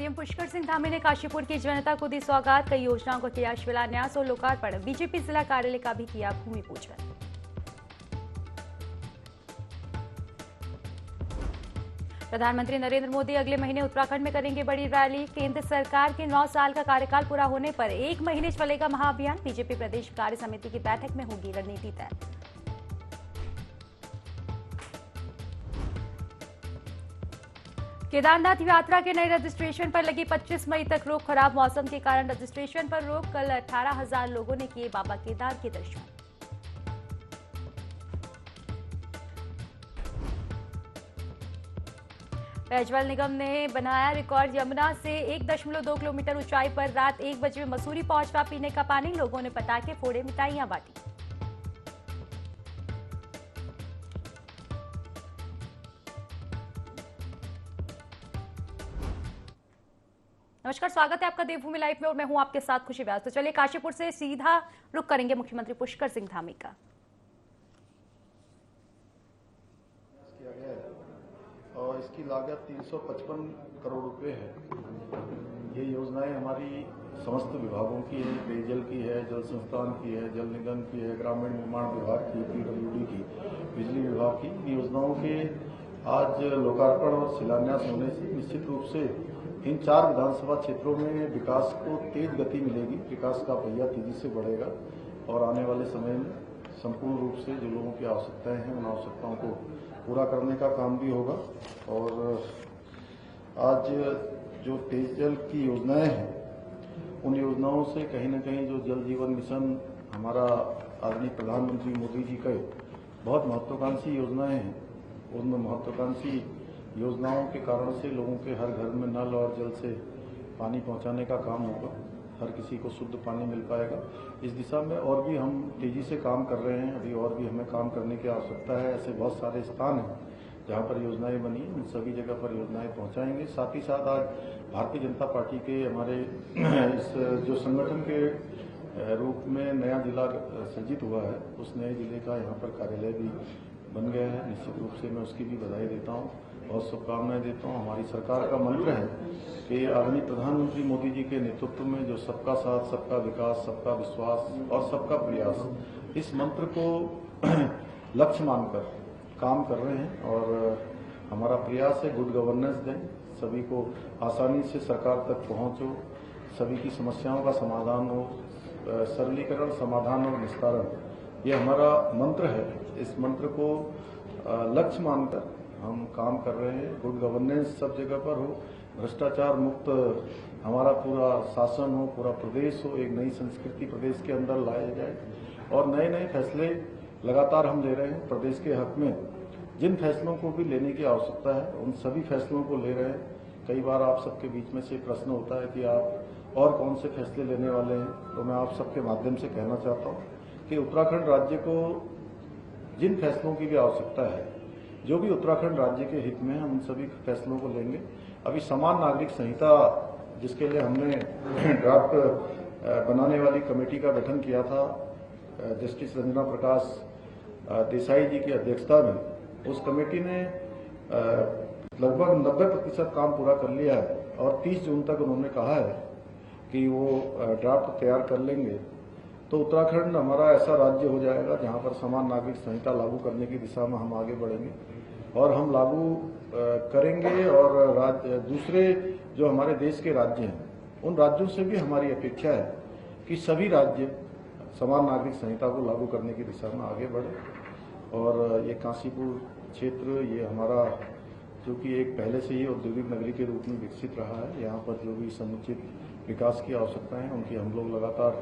CM Pushkar Singh Dhami ने काशीपुर की जनता को दी सौगात। कई योजनाओं का किया शिलान्यास और लोकार्पण। बीजेपी जिला कार्यालय का भी किया भूमि पूजन। प्रधानमंत्री नरेंद्र मोदी अगले महीने उत्तराखंड में करेंगे बड़ी रैली। केंद्र सरकार के 9 साल का कार्यकाल पूरा होने पर 1 महीने चलेगा महाअभियान। बीजेपी प्रदेश कार्य समिति की बैठक में होगी रणनीति तय। केदारनाथ यात्रा के नए रजिस्ट्रेशन पर लगी 25 मई तक रोक। खराब मौसम के कारण रजिस्ट्रेशन पर रोक। कल 18,000 लोगों ने किए बाबा केदार के दर्शन। पेयजल निगम ने बनाया रिकॉर्ड। यमुना से 1.2 किलोमीटर ऊंचाई पर रात 1 बजे मसूरी पहुंचा पीने का पानी। लोगों ने पटाखे फोड़े, मिठाइयां बांटी। नमस्कार, स्वागत है आपका देवभूमि लाइव में और मैं हूं आपके साथ खुशी व्यास। तो चलिए काशीपुर से सीधा रुख करेंगे मुख्यमंत्री पुष्कर सिंह धामी का। किया गया है और इसकी लागत 355 करोड़ रुपए है। ये योजनाएं हमारी समस्त विभागों की है, पेयजल की है, जल संस्थान की है, जल निगम की है, ग्रामीण निर्माण विभाग की, पीडब्ल्यूडी की, बिजली विभाग की। इन योजनाओं के आज लोकार्पण और शिलान्यास होने से निश्चित रूप से इन 4 विधानसभा क्षेत्रों में विकास को तेज गति मिलेगी। विकास का पहिया तेजी से बढ़ेगा और आने वाले समय में संपूर्ण रूप से जो लोगों की आवश्यकताएं हैं उन आवश्यकताओं को पूरा करने का काम भी होगा। और आज जो पेयजल की योजनाएं हैं उन योजनाओं से कहीं न कहीं जो जल जीवन मिशन हमारा आदरणीय प्रधानमंत्री मोदी जी का बहुत महत्वाकांक्षी योजनाएं हैं, उन महत्वाकांक्षी योजनाओं के कारण से लोगों के हर घर में नल और जल से पानी पहुंचाने का काम होगा। हर किसी को शुद्ध पानी मिल पाएगा। इस दिशा में और भी हम तेजी से काम कर रहे हैं। अभी और भी हमें काम करने की आवश्यकता है। ऐसे बहुत सारे स्थान हैं जहां पर योजनाएं बनी, उन सभी जगह पर योजनाएं पहुंचाएंगे। साथ ही साथ आज भारतीय जनता पार्टी के हमारे इस जो संगठन के रूप में नया जिला सृजित हुआ है, उस नए जिले का यहाँ पर कार्यालय भी बन गया है। निश्चित रूप से मैं उसकी भी बधाई देता हूँ, बहुत शुभकामनाएं देता हूँ। हमारी सरकार का मंत्र है कि आदरणीय प्रधानमंत्री मोदी जी के नेतृत्व में जो सबका साथ, सबका विकास, सबका विश्वास और सबका प्रयास, इस मंत्र को लक्ष्य मानकर काम कर रहे हैं। और हमारा प्रयास है गुड गवर्नेंस दें, सभी को आसानी से सरकार तक पहुँचो, सभी की समस्याओं का समाधान हो, सरलीकरण, समाधान और निस्तारण, ये हमारा मंत्र है। इस मंत्र को लक्ष्य मानकर हम काम कर रहे हैं। गुड गवर्नेंस सब जगह पर हो, भ्रष्टाचार मुक्त हमारा पूरा शासन हो, पूरा प्रदेश हो, एक नई संस्कृति प्रदेश के अंदर लाया जाए। और नए नए फैसले लगातार हम ले रहे हैं प्रदेश के हक में। जिन फैसलों को भी लेने की आवश्यकता है उन सभी फैसलों को ले रहे हैं। कई बार आप सबके बीच में से प्रश्न होता है कि आप और कौन से फैसले लेने वाले हैं, तो मैं आप सबके माध्यम से कहना चाहता हूँ कि उत्तराखंड राज्य को जिन फैसलों की भी आवश्यकता है, जो भी उत्तराखंड राज्य के हित में है, उन सभी फैसलों को लेंगे। अभी समान नागरिक संहिता जिसके लिए हमने ड्राफ्ट बनाने वाली कमेटी का गठन किया था, जस्टिस रंजना प्रकाश देसाई जी की अध्यक्षता में, उस कमेटी ने लगभग 90% काम पूरा कर लिया है और 30 जून तक उन्होंने कहा है कि वो ड्राफ्ट तैयार कर लेंगे। तो उत्तराखंड हमारा ऐसा राज्य हो जाएगा जहां पर समान नागरिक संहिता लागू करने की दिशा में हम आगे बढ़ेंगे और हम लागू करेंगे। और दूसरे जो हमारे देश के राज्य हैं उन राज्यों से भी हमारी अपेक्षा है कि सभी राज्य समान नागरिक संहिता को लागू करने की दिशा में आगे बढ़े। और ये काशीपुर क्षेत्र, ये हमारा जो कि एक पहले से ही औद्योगिक नगरी के रूप में विकसित रहा है, यहाँ पर जो भी समुचित विकास की आवश्यकताएं हैं उनकी हम लोग लगातार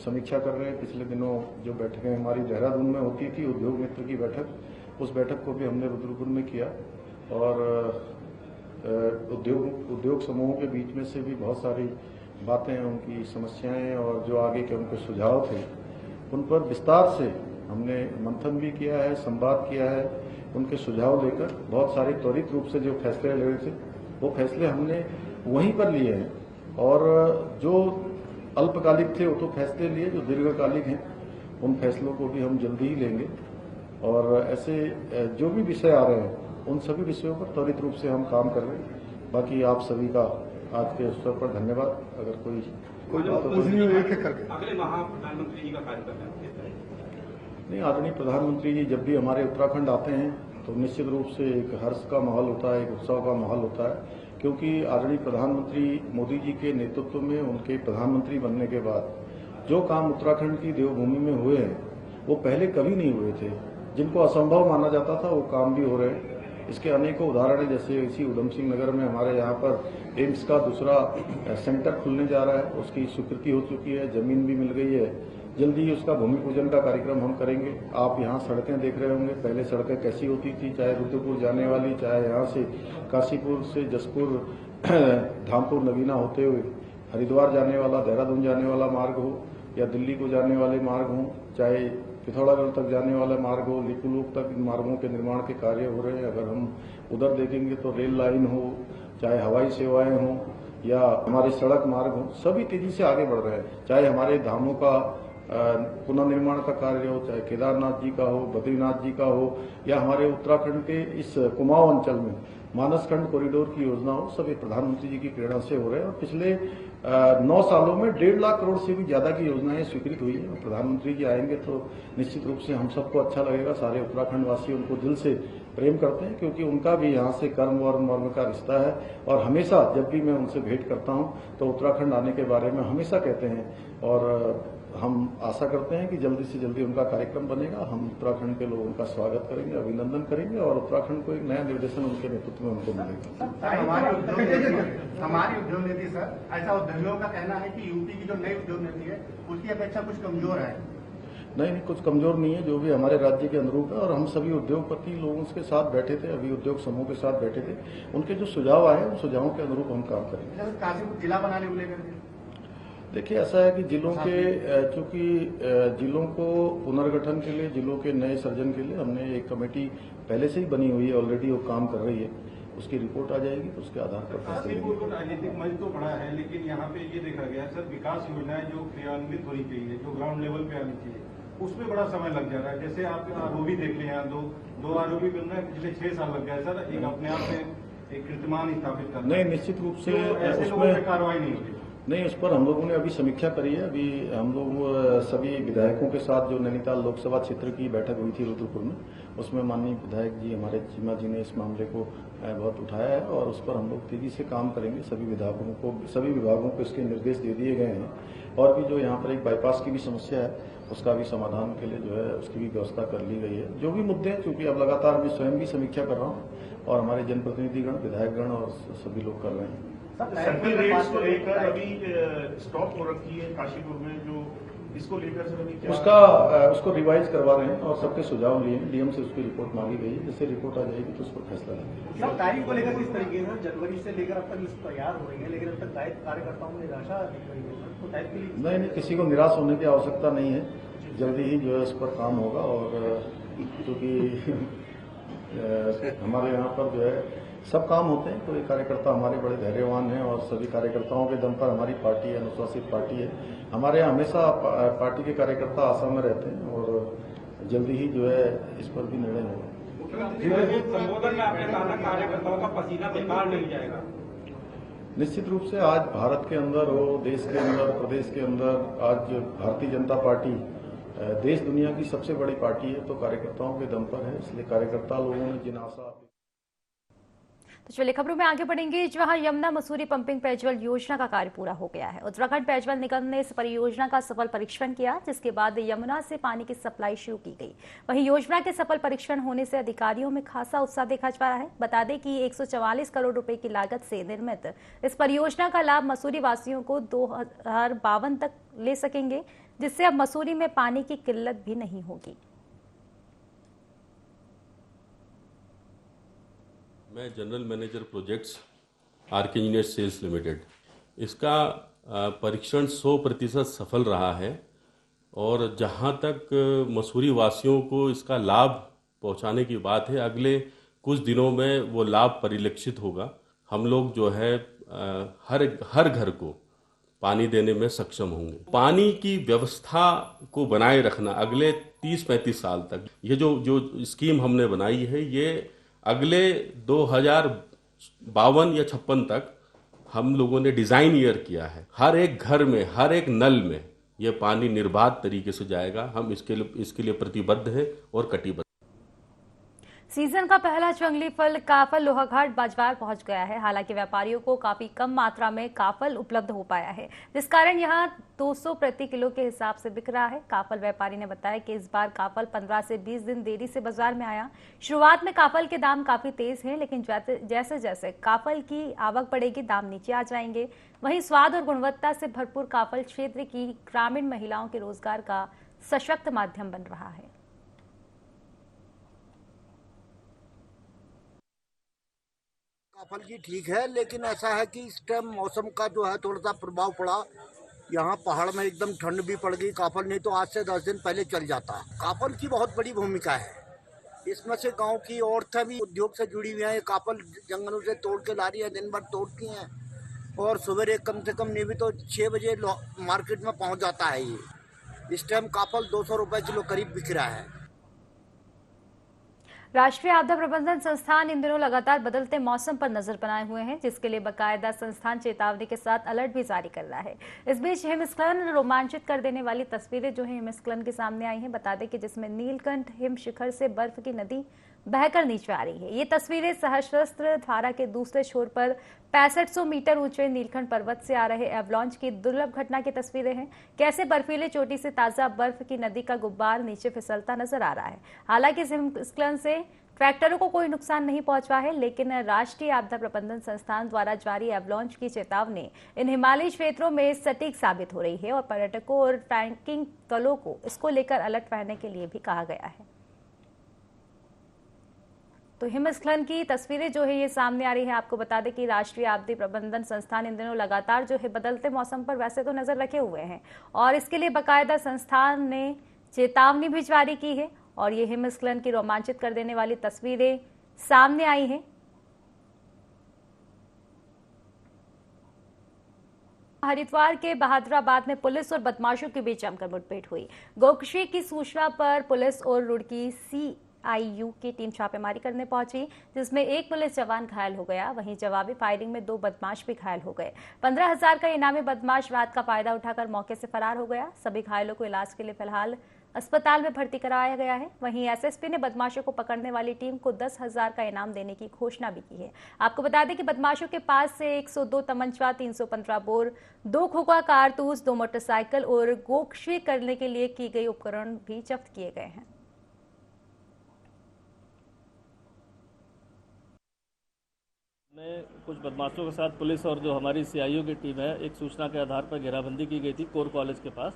समीक्षा कर रहे हैं। पिछले दिनों जो बैठकें हमारी देहरादून में होती थी, उद्योग मित्र की बैठक, उस बैठक को भी हमने रुद्रपुर में किया। और उद्योग समूहों के बीच में से भी बहुत सारी बातें, उनकी समस्याएं और जो आगे के उनके सुझाव थे, उन पर विस्तार से हमने मंथन भी किया है, संवाद किया है। उनके सुझाव लेकर बहुत सारे त्वरित रूप से जो फैसले ले रहे थे वो फैसले हमने वहीं पर लिए हैं। और जो अल्पकालिक थे वो तो फैसले लिए, जो दीर्घकालिक हैं उन फैसलों को भी हम जल्दी ही लेंगे। और ऐसे जो भी विषय आ रहे हैं उन सभी विषयों पर त्वरित रूप से हम काम कर रहे हैं। बाकी आप सभी का आज के अवसर पर धन्यवाद। अगर कोई बात हो तो अगले महा प्रधानमंत्री जी का कार्यक्रम है किस तरह? नहीं, आदरणीय प्रधानमंत्री जी जब भी हमारे उत्तराखंड आते हैं तो निश्चित रूप से एक हर्ष का माहौल होता है, एक उत्सव का माहौल होता है, क्योंकि आदरणीय प्रधानमंत्री मोदी जी के नेतृत्व में उनके प्रधानमंत्री बनने के बाद जो काम उत्तराखंड की देवभूमि में हुए हैं वो पहले कभी नहीं हुए थे। जिनको असंभव माना जाता था वो काम भी हो रहे हैं। इसके अनेकों उदाहरण हैं, जैसे इसी उधम सिंह नगर में हमारे यहाँ पर एम्स का दूसरा सेंटर खुलने जा रहा है, उसकी स्वीकृति हो चुकी है, जमीन भी मिल गई है। जल्दी ही उसका भूमि पूजन का कार्यक्रम हम करेंगे। आप यहाँ सड़कें देख रहे होंगे, पहले सड़कें कैसी होती थी, चाहे रुद्रपुर जाने वाली, चाहे यहाँ से काशीपुर से जसपुर धामपुर नगीना होते हुए हरिद्वार जाने वाला, देहरादून जाने वाला मार्ग हो या दिल्ली को जाने वाले मार्ग हों, चाहे पिथौरागढ़ तक जाने वाला मार्ग हो, लिपुलोक तक इन मार्गों के निर्माण के कार्य हो रहे हैं। अगर हम उधर देखेंगे तो रेल लाइन हो, चाहे हवाई सेवाएं हों या हमारे सड़क मार्ग हो, सभी तेजी से आगे बढ़ रहे हैं। चाहे हमारे धामों का पुनर्निर्माण का कार्य हो, चाहे केदारनाथ जी का हो, बद्रीनाथ जी का हो, या हमारे उत्तराखंड के इस कुमाऊं अंचल में मानसखंड कॉरिडोर की योजना हो, सभी प्रधानमंत्री जी की प्रेरणा से हो रहे हैं। और पिछले 9 सालों में 1.5 लाख करोड़ से भी ज्यादा की योजनाएं स्वीकृत हुई है। प्रधानमंत्री जी आएंगे तो निश्चित रूप से हम सबको अच्छा लगेगा। सारे उत्तराखंड वासी उनको दिल से प्रेम करते हैं, क्योंकि उनका भी यहाँ से कर्म वर्म का रिश्ता है। और हमेशा जब भी मैं उनसे भेंट करता हूँ तो उत्तराखंड आने के बारे में हमेशा कहते हैं, और हम आशा करते हैं कि जल्दी से जल्दी उनका कार्यक्रम बनेगा। हम उत्तराखंड के लोगों का स्वागत करेंगे, अभिनंदन करेंगे, और उत्तराखंड को एक नया निर्देशन उनके नेतृत्व में उनको मिलेगा। हमारी उद्योग नीति सर, ऐसा उद्यमियों का कहना है कि यूपी की जो नई उद्योग नीति है उसकी अपेक्षा कुछ कमजोर है। नहीं, कुछ कमजोर नहीं है, जो भी हमारे राज्य के अनुरूप है। और हम सभी उद्योगपति लोगों के साथ बैठे थे, अभी उद्योग समूह के साथ बैठे थे, उनके जो सुझाव आए उन सुझावों के अनुरूप हम काम करेंगे। काशीपुर जिला बनाने को लेकर देखिए, ऐसा है कि जिलों के चूंकि जिलों को पुनर्गठन के लिए, जिलों के नए सर्जन के लिए हमने एक कमेटी पहले से ही बनी हुई है, ऑलरेडी वो काम कर रही है। उसकी रिपोर्ट आ जाएगी तो उसके आधार पर काशीपुर को राजनीतिक मंच तो बड़ा है, लेकिन यहाँ पे ये देखा गया सर, विकास योजनाएं जो क्रियान्वित होनी चाहिए, जो ग्राउंड लेवल पे आनी चाहिए, उसमें बड़ा समय लग जा रहा है। जैसे आप आरओबी देख लें, यहाँ दो आरओबी बन रहा है, पिछले 6 साल लग गया सर एक अपने आप में एक कीर्तिमान स्थापित करना। नहीं, निश्चित रूप से ऐसे लोगों पे कार्रवाई नहीं होती। नहीं, उस पर हम लोगों ने अभी समीक्षा करी है। अभी हम लोग सभी विधायकों के साथ जो नैनीताल लोकसभा क्षेत्र की बैठक हुई थी रुद्रपुर में, उसमें माननीय विधायक जी हमारे चीमा जी ने इस मामले को बहुत उठाया है, और उस पर हम लोग तेजी से काम करेंगे। सभी विभागों को इसके निर्देश दे दिए गए हैं। और भी जो यहाँ पर एक बाईपास की भी समस्या है, उसका भी समाधान के लिए जो है उसकी भी व्यवस्था कर ली गई है। जो भी मुद्दे हैं, चूंकि अब लगातार मैं स्वयं भी समीक्षा कर रहा हूँ और हमारे जनप्रतिनिधिगण, विधायकगण और सभी लोग कर रहे हैं। सर्कल रेट्स को लेकर अभी स्टॉप हो रखी है काशीपुर में, जो इसको लेकर सर अभी उसको रिवाइज करवा रहे हैं और सबके सुझाव लिए हैं। डीएम से उसकी रिपोर्ट मांगी गई है। जैसे रिपोर्ट आ जाएगी तो उस पर फैसला लेंगे। सब तारीख को लेकर किस तरीके से जनवरी से लेकर अब तक लिस्ट तैयार हो रही है, लेकिन अब तक कार्यकर्ताओं में निराशा दिख रही है, तो टाइप के लिए नहीं, किसी को निराश होने की आवश्यकता नहीं है। जल्दी ही जो है इस पर काम होगा। और क्योंकि हमारे यहाँ पर जो है सब काम होते हैं, तो ये कार्यकर्ता हमारे बड़े धैर्यवान हैं, और सभी कार्यकर्ताओं के दम पर हमारी पार्टी है, अनुशासित पार्टी है। हमारे यहाँ हमेशा पार्टी के कार्यकर्ता आशा में रहते हैं, और जल्दी ही जो है इस पर भी निर्णय होगा। संबोधन में आपने कहा कार्यकर्ताओं का पसीना बेकार नहीं जाएगा। निश्चित रूप से आज भारत के अंदर हो, देश के अंदर, प्रदेश के अंदर, आज भारतीय जनता पार्टी देश दुनिया की सबसे बड़ी पार्टी है, तो कार्यकर्ताओं के दम पर है। इसलिए कार्यकर्ता लोगों ने जिन आशा। तो चलिए खबरों में आगे बढ़ेंगे, जहां यमुना मसूरी पंपिंग पेयजल योजना का कार्य पूरा हो गया है। उत्तराखंड पेयजल निगम ने इस परियोजना का सफल परीक्षण किया, जिसके बाद यमुना से पानी की सप्लाई शुरू की गई। वहीं योजना के सफल परीक्षण होने से अधिकारियों में खासा उत्साह देखा जा रहा है। बता दें कि 144 करोड़ रुपए की लागत से निर्मित इस परियोजना का लाभ मसूरी वासियों को 2052 तक ले सकेंगे, जिससे अब मसूरी में पानी की किल्लत भी नहीं होगी। मैं general manager projects R K engineers sales limited, इसका परीक्षण 100% सफल रहा है, और जहां तक मसूरी वासियों को इसका लाभ पहुंचाने की बात है, अगले कुछ दिनों में वो लाभ परिलक्षित होगा। हम लोग जो है हर घर को पानी देने में सक्षम होंगे। पानी की व्यवस्था को बनाए रखना अगले 30-35 साल तक, ये जो स्कीम हमने बनाई है, ये अगले 2052 या 56 तक हम लोगों ने डिज़ाइन ईयर किया है। हर एक घर में, हर एक नल में ये पानी निर्बाध तरीके से जाएगा। हम इसके लिए प्रतिबद्ध हैं और कटिबद्ध। सीजन का पहला जंगली फल काफल लोहाघाट बाजार पहुंच गया है। हालांकि व्यापारियों को काफी कम मात्रा में काफल उपलब्ध हो पाया है, जिस कारण यहां 200 प्रति किलो के हिसाब से बिक रहा है। काफल व्यापारी ने बताया कि इस बार काफल 15 से 20 दिन देरी से बाजार में आया। शुरुआत में काफल के दाम काफी तेज हैं, लेकिन जैसे जैसे काफल की आवक बढ़ेगी दाम नीचे आ जाएंगे। वहीं स्वाद और गुणवत्ता से भरपूर काफल क्षेत्र की ग्रामीण महिलाओं के रोजगार का सशक्त माध्यम बन रहा है। काफल की ठीक है, लेकिन ऐसा है कि इस टाइम मौसम का जो है थोड़ा सा प्रभाव पड़ा। यहाँ पहाड़ में एकदम ठंड भी पड़ गई। काफल नहीं तो आज से 10 दिन पहले चल जाता। काफल की बहुत बड़ी भूमिका है इसमें से। गांव की औरतें भी उद्योग से जुड़ी हुई हैं। ये काफल जंगलों से तोड़ के ला रही है, दिन भर तोड़ती हैं और सवेरे कम से कम नहीं भी तो 6 बजे मार्केट में पहुँच जाता है। ये इस टाइम काफल 200 रुपये किलो करीब बिक रहा है। राष्ट्रीय आपदा प्रबंधन संस्थान इन दिनों लगातार बदलते मौसम पर नजर बनाए हुए हैं, जिसके लिए बाकायदा संस्थान चेतावनी के साथ अलर्ट भी जारी कर रहा है। इस बीच हिमस्खलन रोमांचित कर देने वाली तस्वीरें जो है हिमस्खलन के सामने आई हैं। बता दें कि जिसमें नीलकंठ हिम शिखर से बर्फ की नदी बहकर नीचे आ रही है। ये तस्वीरें सहस्त्र धारा के दूसरे छोर पर 6500 मीटर ऊंचे नीलकंठ पर्वत से आ रहे एवलॉन्च की दुर्लभ घटना की तस्वीरें हैं। कैसे बर्फीले चोटी से ताजा बर्फ की नदी का गुब्बार नीचे फिसलता नजर आ रहा है। हालांकि इस हिमस्खलन से ट्रैक्टरों को कोई नुकसान नहीं पहुंचा है, लेकिन राष्ट्रीय आपदा प्रबंधन संस्थान द्वारा जारी एवलॉन्च की चेतावनी इन हिमालयी क्षेत्रों में सटीक साबित हो रही है और पर्यटकों और ट्रैकिंग दलों को इसको लेकर अलर्ट रहने के लिए भी कहा गया है। तो हिमस्खलन की तस्वीरें जो है ये सामने आ रही है। आपको बता दें कि राष्ट्रीय आपदा प्रबंधन संस्थान इन दिनों लगातार जो है बदलते मौसम पर वैसे तो नजर रखे हुए हैं और इसके लिए बाकायदा संस्थान ने चेतावनी भी जारी की है और ये हिमस्खलन की रोमांचित कर देने वाली तस्वीरें सामने आई हैं। हरिद्वार के बहादुराबाद में पुलिस और बदमाशों के बीच जमकर मुठभेड़ हुई। गोकशी की सूचना पर पुलिस और रुड़की CIU की टीम छापेमारी करने पहुंची, जिसमें एक पुलिस जवान घायल हो गया। वहीं जवाबी फायरिंग में 2 बदमाश भी घायल हो गए। 15,000 का इनामी बदमाश रात का फायदा उठाकर मौके से फरार हो गया। सभी घायलों को इलाज के लिए फिलहाल अस्पताल में भर्ती कराया गया है। वहीं SSP ने बदमाशों को पकड़ने वाली टीम को 10,000 का इनाम देने की घोषणा भी की है। आपको बता दें कि बदमाशों के पास से 102 तमंचा, 315 बोर, 2 खोखा कारतूस, 2 मोटरसाइकिल और गोकशी करने के लिए की गई उपकरण भी जब्त किए गए हैं। में कुछ बदमाशों के साथ पुलिस और जो हमारी CIU की टीम है, एक सूचना के आधार पर घेराबंदी की गई थी कोर कॉलेज के पास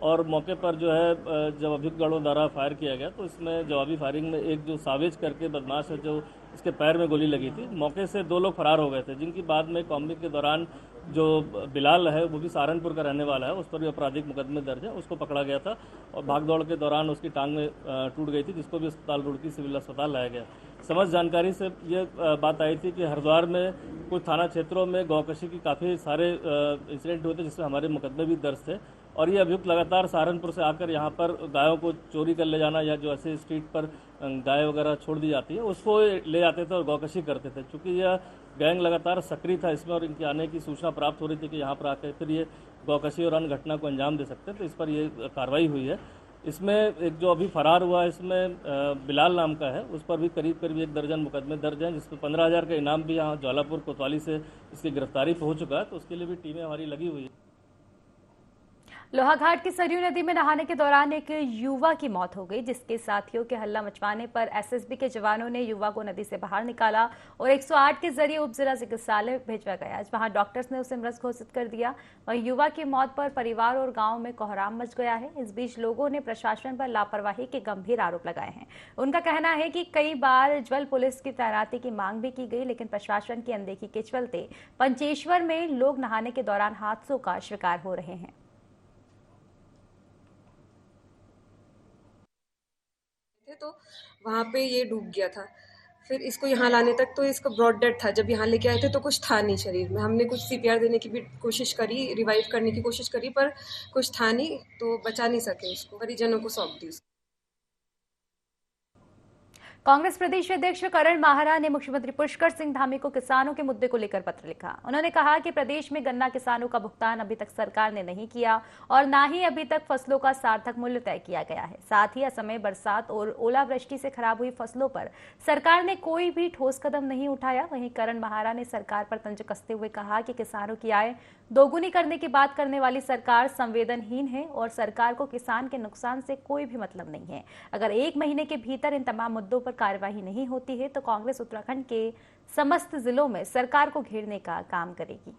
और मौके पर जो है जब अभियुक्तगणों द्वारा फायर किया गया तो इसमें जवाबी फायरिंग में एक जो सावेज करके बदमाश है जो इसके पैर में गोली लगी थी। मौके से 2 लोग फरार हो गए थे, जिनकी बाद में कॉम्बिंग के दौरान जो बिलाल है वो भी सहारनपुर का रहने वाला है, उस पर भी आपराधिक मुकदमे दर्ज है। उसको पकड़ा गया था और भागदौड़ के दौरान उसकी टांग में टूट गई थी, जिसको भी अस्पताल रुड़की सिविल अस्पताल लाया गया। समझ जानकारी से ये बात आई थी कि हरिद्वार में कुछ थाना क्षेत्रों में गौकशी की काफ़ी सारे इंसिडेंट हुए थे, जिसमें हमारे मुकदमे भी दर्ज थे और ये अभियुक्त लगातार सहारनपुर से आकर यहाँ पर गायों को चोरी कर ले जाना या जो ऐसे स्ट्रीट पर गाय वगैरह छोड़ दी जाती है उसको ले जाते थे और गौकशी करते थे। चूँकि यह गैंग लगातार सक्रिय था इसमें और इनके आने की सूचना प्राप्त हो रही थी कि यहाँ पर आकर फिर ये गौकशी और अन्य घटना को अंजाम दे सकते हैं, तो इस पर ये कार्रवाई हुई है। इसमें एक जो अभी फरार हुआ है इसमें बिलाल नाम का है, उस पर भी करीब 1 दर्जन मुकदमे दर्ज हैं, जिसमें 15,000 का इनाम भी यहाँ ज्वालापुर कोतवाली से इसकी गिरफ्तारी हो चुका है, तो उसके लिए भी टीमें हमारी लगी हुई है। लोहाघाट की सरयू नदी में नहाने के दौरान एक युवा की मौत हो गई, जिसके साथियों के हल्ला मचवाने पर SSB के जवानों ने युवा को नदी से बाहर निकाला और 108 के जरिए उप जिला चिकित्सालय भेजा गया, जहां डॉक्टर्स ने उसे मृत घोषित कर दिया। वहीं युवा की मौत पर परिवार और गांव में कोहराम मच गया है। इस बीच लोगों ने प्रशासन पर लापरवाही के गंभीर आरोप लगाए हैं। उनका कहना है कि कई बार जल पुलिस की तैनाती की मांग भी की गई, लेकिन प्रशासन की अनदेखी के चलते पंचेश्वर में लोग नहाने के दौरान हादसों का शिकार हो रहे हैं। तो वहाँ पे ये डूब गया था। फिर इसको यहाँ लाने तक तो इसका ब्रॉड डेड था। जब यहाँ लेके आए थे तो कुछ था नहीं शरीर में। हमने कुछ CPR देने की भी कोशिश करी, रिवाइव करने की कोशिश करी, पर कुछ था नहीं तो बचा नहीं सके उसको, परिजनों को सौंप दी। कांग्रेस प्रदेश अध्यक्ष करण माहरा ने मुख्यमंत्री पुष्कर सिंह धामी को किसानों के मुद्दे को लेकर पत्र लिखा। उन्होंने कहा कि प्रदेश में गन्ना किसानों का भुगतान अभी तक सरकार ने नहीं किया और न ही अभी तक फसलों का सार्थक मूल्य तय किया गया है। साथ ही असमय बरसात और ओलावृष्टि से खराब हुई फसलों पर सरकार ने कोई भी ठोस कदम नहीं उठाया। वहीं करण माहरा ने सरकार पर तंज कसते हुए कहा कि किसानों की आय दोगुनी करने की बात करने वाली सरकार संवेदनहीन है और सरकार को किसान के नुकसान से कोई भी मतलब नहीं है। अगर 1 महीने के भीतर इन तमाम मुद्दों पर कार्यवाही नहीं होती है तो कांग्रेस उत्तराखंड के समस्त जिलों में सरकार को घेरने का काम करेगी।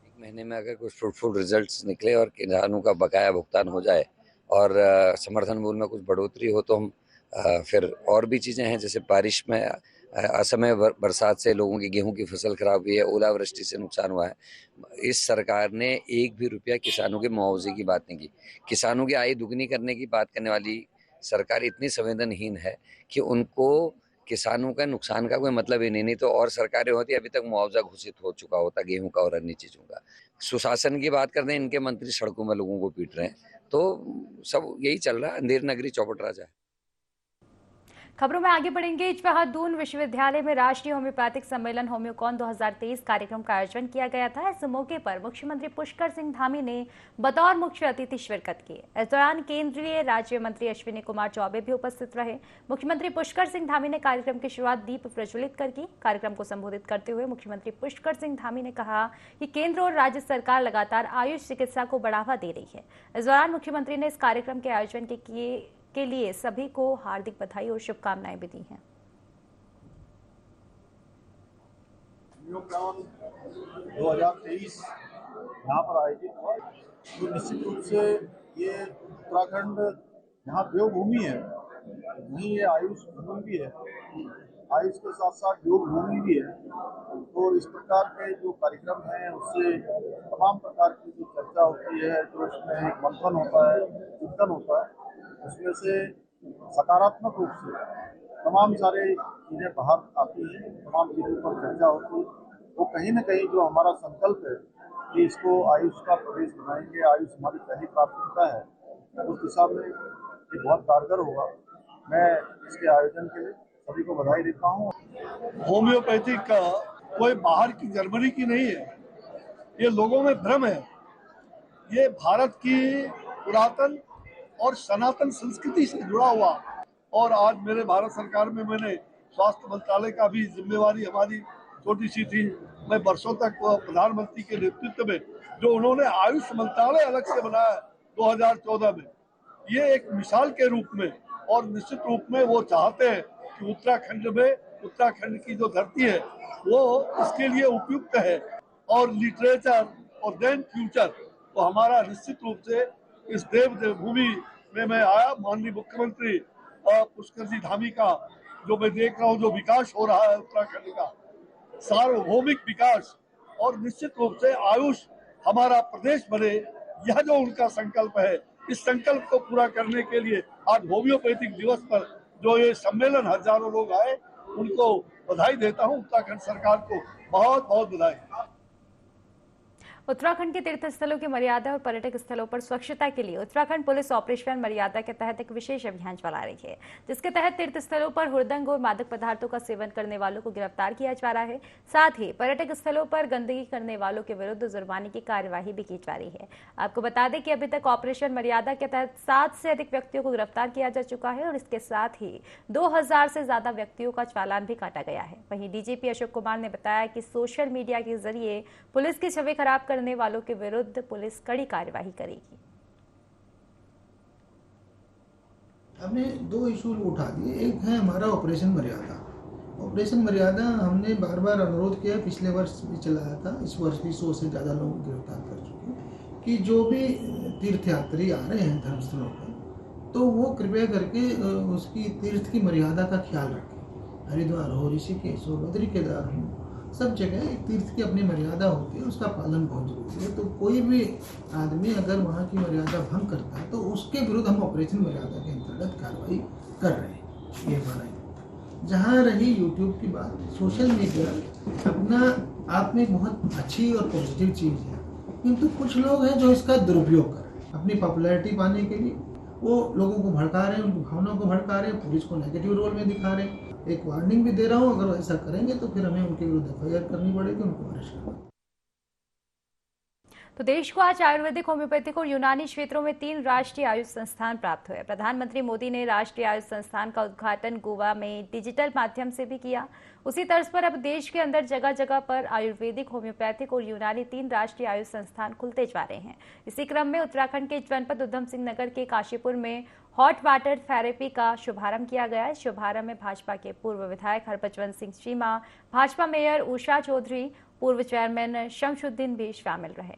1 महीने में अगर कुछ फ्रूटफुल रिजल्ट्स निकले और किसानों का बकाया भुगतान हो जाए और समर्थन मूल्य में कुछ बढ़ोतरी हो तो हम फिर और भी चीज़ें हैं, जैसे बारिश में असमय बरसात से लोगों की गेहूं की फसल खराब हुई है, ओलावृष्टि से नुकसान हुआ है। इस सरकार ने 1 भी रुपया किसानों के मुआवजे की बात नहीं की। किसानों की आय दुगनी करने की बात करने वाली सरकार इतनी संवेदनहीन है कि उनको किसानों का नुकसान का कोई मतलब ही नहीं तो और सरकारें होती अभी तक मुआवजा घोषित हो चुका होता गेहूं का और अन्य चीज़ों का। सुशासन की बात करते हैं, इनके मंत्री सड़कों में लोगों को पीट रहे हैं, तो सब यही चल रहा है। अंधेर नगरी चौपट राजा है। खबरों में आगे बढ़ेंगे। इस्पाहादून विश्वविद्यालय में राष्ट्रीय होम्योपैथिक सम्मेलन होम्योकॉन 2023 कार्यक्रम का आयोजन किया गया था। इस मौके पर मुख्यमंत्री पुष्कर सिंह धामी ने बतौर मुख्य अतिथि शिरकत की। इस दौरान केंद्रीय राज्य मंत्री अश्विनी कुमार चौबे भी उपस्थित रहे। मुख्यमंत्री पुष्कर सिंह धामी ने कार्यक्रम की शुरुआत दीप प्रज्वलित कर की। कार्यक्रम को संबोधित करते हुए मुख्यमंत्री पुष्कर सिंह धामी ने कहा कि केंद्र और राज्य सरकार लगातार आयुष चिकित्सा को बढ़ावा दे रही है। इस दौरान मुख्यमंत्री ने इस कार्यक्रम के आयोजन के लिए सभी को हार्दिक बधाई और शुभकामनाएं भी दी हैं। 2023 यहाँ पर आयोजित हुआ, तो निश्चित रूप से ये उत्तराखंड यहाँ देवभूमि है, वहीं ये आयुष भूमि भी है, आयुष के साथ साथ योग भूमि भी है। तो इस प्रकार के जो कार्यक्रम हैं उससे तमाम प्रकार की जो चर्चा होती है, जो उसमें एक मंथन होता है, चिंतन होता है, उसमें से सकारात्मक रूप से तमाम सारे चीज़ें बाहर आती हैं, तमाम चीज़ों पर चर्चा होती है। वो कहीं ना कहीं जो हमारा संकल्प है कि इसको आयुष का प्रदेश बनाएंगे, आयुष हमारी पहली प्राथमिकता है, उस दिशा में ये बहुत कारगर होगा। मैं इसके आयोजन के लिए सभी को बधाई देता हूँ। होम्योपैथिक का कोई बाहर की जर्मनी की नहीं है, ये लोगों में भ्रम है। ये भारत की पुरातन और सनातन संस्कृति से जुड़ा हुआ, और आज मेरे भारत सरकार में मैंने स्वास्थ्य मंत्रालय का भी जिम्मेवारी हमारी छोटी सी थी। मैं वर्षों तक प्रधानमंत्री के नेतृत्व में जो उन्होंने आयुष मंत्रालय अलग से बनाया 2014 में, ये एक मिसाल के रूप में, और निश्चित रूप में वो चाहते हैं कि उत्तराखंड की जो धरती है वो इसके लिए उपयुक्त है। और लिटरेचर और देन फ्यूचर, तो हमारा निश्चित रूप से इस देवभूमि में मैं आया। माननीय मुख्यमंत्री पुष्कर जी धामी का जो मैं देख रहा हूँ, जो विकास हो रहा है उत्तराखंड का, सार्वभौमिक विकास, और निश्चित रूप से आयुष हमारा प्रदेश बने, यह जो उनका संकल्प है, इस संकल्प को पूरा करने के लिए आज होम्योपैथिक दिवस पर जो ये सम्मेलन हजारों लोग आए, उनको बधाई देता हूँ। उत्तराखंड सरकार को बहुत बहुत बधाई। उत्तराखंड के तीर्थ स्थलों की मर्यादा और पर्यटक स्थलों पर स्वच्छता के लिए उत्तराखंड पुलिस ऑपरेशन मर्यादा के तहत एक विशेष अभियान चला रही है, जिसके तहत तीर्थ स्थलों पर हुड़दंग और मादक पदार्थों का सेवन करने वालों को गिरफ्तार किया जा रहा है। साथ ही पर्यटक स्थलों पर गंदगी करने वालों के विरुद्ध जुर्माने की कार्यवाही भी की जा रही है। आपको बता दें कि अभी तक ऑपरेशन मर्यादा के तहत 7 से अधिक व्यक्तियों को गिरफ्तार किया जा चुका है और इसके साथ ही 2000 से ज्यादा व्यक्तियों का चालान भी काटा गया है। वहीं डीजीपी अशोक कुमार ने बताया कि सोशल मीडिया के जरिए पुलिस की छवि खराब करने वालों के विरुद्ध पुलिस कड़ी कार्यवाही करेगी। हमने 2 इशू उठा दिए। एक है हमारा ऑपरेशन मर्यादा। ऑपरेशन मर्यादा हमने बार बार अनुरोध किया, पिछले वर्ष भी चलाया था, इस वर्ष भी 100 से ज़्यादा लोगों को गिरफ्तार कर चुके कि जो भी तीर्थयात्री आ रहे हैं धर्मस्थलों पर, तो वो कृपया करके उसकी तीर्थ की मर्यादा का ख्याल रखें। हरिद्वार हो, ऋषिकेश हो, बद्री केदार हो, सब जगह एक तीर्थ की अपनी मर्यादा होती है, उसका पालन बहुत जरूरी है। तो कोई भी आदमी अगर वहाँ की मर्यादा भंग करता है तो उसके विरुद्ध हम ऑपरेशन मर्यादा के अंतर्गत कार्रवाई कर रहे हैं। ये हमारा जहाँ रही यूट्यूब की बात, सोशल मीडिया अपना आप में बहुत अच्छी और पॉजिटिव चीज़ है, किंतु कुछ लोग हैं जो इसका दुरुपयोग कर रहे हैं अपनी पॉपुलैरिटी पाने के लिए वो लोगों को भड़का रहे हैं, उनकी भावनाओं को भड़का रहे हैं, पुलिस को नेगेटिव रोल में दिखा रहे हैं। एक वार्निंग भी दे रहा हूँ, अगर ऐसा करेंगे तो फिर हमें उनके विरुद्ध एफआईआर करनी पड़ेगी, उनको अरेस्ट करना। तो देश को आज आयुर्वेदिक, होम्योपैथिक और यूनानी क्षेत्रों में 3 राष्ट्रीय आयुष संस्थान प्राप्त हुए। प्रधानमंत्री मोदी ने राष्ट्रीय आयुष संस्थान का उद्घाटन गोवा में डिजिटल माध्यम से भी किया। उसी तर्ज पर अब देश के अंदर जगह जगह पर आयुर्वेदिक, होम्योपैथिक और यूनानी 3 राष्ट्रीय आयुष संस्थान खुलते जा रहे हैं। इसी क्रम में उत्तराखंड के जनपद उधम सिंह नगर के काशीपुर में हॉट वाटर थेरेपी का शुभारंभ किया गया। इस शुभारंभ में भाजपा के पूर्व विधायक हरबचवन सिंह चीमा, भाजपा मेयर उषा चौधरी, पूर्व चेयरमैन शमशुद्दीन भी शामिल रहे।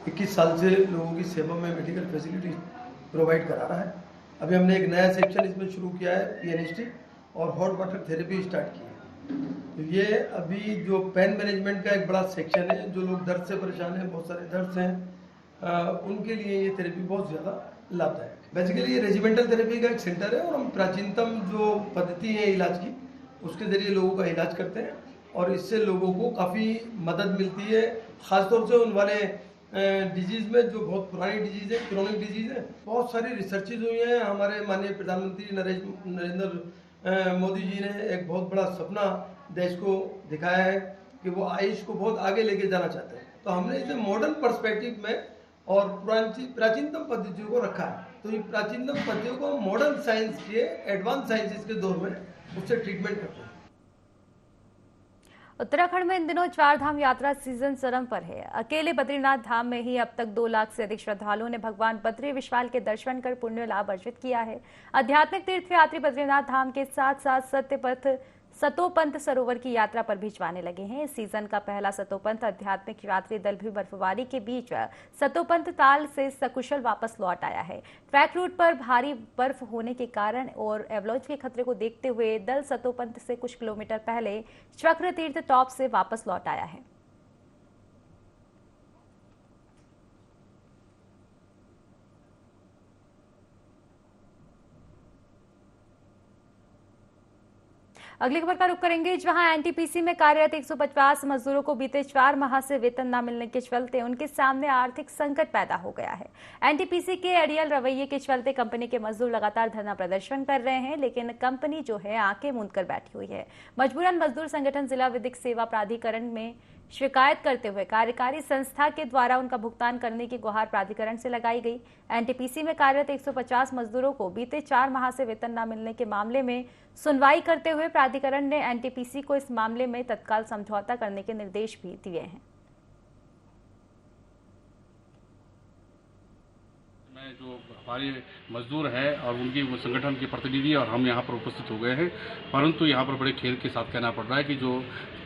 21 साल से लोगों की सेवा में मेडिकल फैसिलिटी प्रोवाइड करा रहा है। अभी हमने एक नया सेक्शन इसमें शुरू किया है, पीएनएसटी और हॉट वाटर थेरेपी स्टार्ट की है। तो ये अभी जो पेन मैनेजमेंट का एक बड़ा सेक्शन है, जो लोग दर्द से परेशान हैं, बहुत सारे दर्द हैं, उनके लिए ये थेरेपी बहुत ज़्यादा लाभदायक है। बेसिकली ये रेजिमेंटल थेरेपी का एक सेंटर है और हम प्राचीनतम जो पद्धति है इलाज की, उसके ज़रिए लोगों का इलाज करते हैं और इससे लोगों को काफ़ी मदद मिलती है। ख़ासतौर से उन वाले डिजीज़ में जो बहुत पुरानी डिजीज़ है, क्रोनिक डिजीज़ है। बहुत सारी रिसर्चेज हुई हैं। हमारे माननीय प्रधानमंत्री नरेंद्र मोदी जी ने एक बहुत बड़ा सपना देश को दिखाया है कि वो आयुष को बहुत आगे लेके जाना चाहते हैं। तो हमने इसे मॉडर्न पर्सपेक्टिव में और प्राचीनतम पद्धतियों को रखा है। तो ये प्राचीनतम पद्धतियों को मॉडर्न साइंस के, एडवांस साइंसेस के दौर में उससे ट्रीटमेंट करते हैं। उत्तराखंड में इन दिनों 4 धाम यात्रा सीजन चरम पर है। अकेले बद्रीनाथ धाम में ही अब तक 2 लाख से अधिक श्रद्धालुओं ने भगवान बद्री विशाल के दर्शन कर पुण्य लाभ अर्जित किया है। आध्यात्मिक तीर्थयात्री बद्रीनाथ धाम के साथ साथ सतोपंथ सरोवर की यात्रा पर भी जाने लगे हैं। इस सीजन का पहला सतोपंथ आध्यात्मिक यात्री दल भी बर्फबारी के बीच सतोपंथ ताल से सकुशल वापस लौट आया है। ट्रैक रूट पर भारी बर्फ होने के कारण और एवलांच के खतरे को देखते हुए दल सतोपंथ से कुछ किलोमीटर पहले चक्र तीर्थ टॉप से वापस लौट आया है। अगली खबर का रुख करेंगे, जहां एनटीपीसी में कार्यरत 150 मजदूरों को बीते 4 माह से वेतन न मिलने के चलते उनके सामने आर्थिक संकट पैदा हो गया है। एनटीपीसी के अड़ियल रवैये के चलते कंपनी के मजदूर लगातार धरना प्रदर्शन कर रहे हैं, लेकिन कंपनी जो है आंखें मूंद कर बैठी हुई है। मजबूरन मजदूर संगठन जिला विधिक सेवा प्राधिकरण में शिकायत करते हुए कार्यकारी संस्था के द्वारा उनका भुगतान करने की गुहार प्राधिकरण से लगाई गई। एनटीपीसी में कार्यरत 150 मजदूरों को बीते 4 माह से वेतन न मिलने के मामले में सुनवाई करते हुए प्राधिकरण ने एनटीपीसी को इस मामले में तत्काल समझौता करने के निर्देश भी दिए हैं। जो हमारे मजदूर हैं और उनकी संगठन के प्रतिनिधि और हम यहाँ पर उपस्थित हो गए हैं, परंतु यहाँ पर बड़े खेद के साथ कहना पड़ रहा है कि जो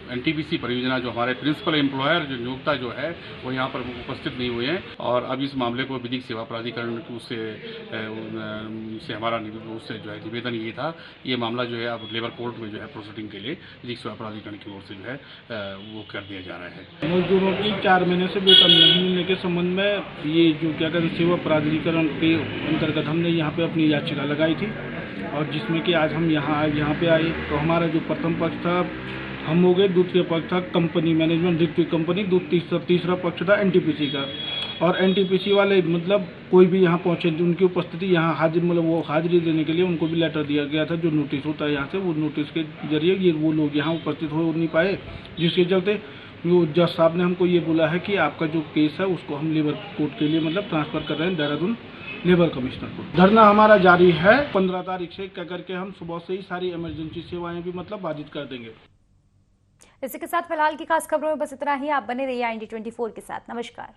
एनटीपीसी परियोजना जो हमारे प्रिंसिपल एम्प्लॉयर जो नियोक्ता जो है वो यहाँ पर उपस्थित नहीं हुए हैं और अब इस मामले को विधिक सेवा प्राधिकरण से हमारा उससे जो है निवेदन ये था, ये मामला जो है अब लेबर कोर्ट में जो है प्रोसीडिंग के लिए विधिक सेवा प्राधिकरण की ओर से जो है वो कर दिया जा रहा है। मजदूरों की 4 महीने से वेतन नहीं मिलने के संबंध में ये जो क्या कहते हैं सेवा प्राधिकरण के अंतर्गत हमने यहाँ पे अपनी याचिका लगाई थी और जिसमें कि आज हम यहाँ पे आए तो हमारा जो प्रथम पक्ष था हम हो गए, द्वितीय पक्ष था कंपनी मैनेजमेंट द्वितीय कंपनी, तीसरा पक्ष था एनटीपीसी का। और एनटीपीसी वाले मतलब कोई भी यहाँ पहुँचे उनकी उपस्थिति यहाँ हाजिरी देने के लिए उनको भी लेटर दिया गया था, जो नोटिस होता है यहाँ से, वो नोटिस के जरिए ये वो लोग यहाँ उपस्थित हो नहीं पाए, जिसके चलते वो जज साहब ने हमको ये बोला है कि आपका जो केस है उसको हम लेबर कोर्ट के लिए मतलब ट्रांसफर कर रहे हैं देहरादून लेबर कमिश्नर को। धरना हमारा जारी है। 15 तारीख से करके हम सुबह से ही सारी इमरजेंसी सेवाएं भी मतलब बाधित कर देंगे। इसी के साथ फिलहाल की खास खबरों में बस इतना ही। आप बने रहिए IND 24 के साथ। नमस्कार।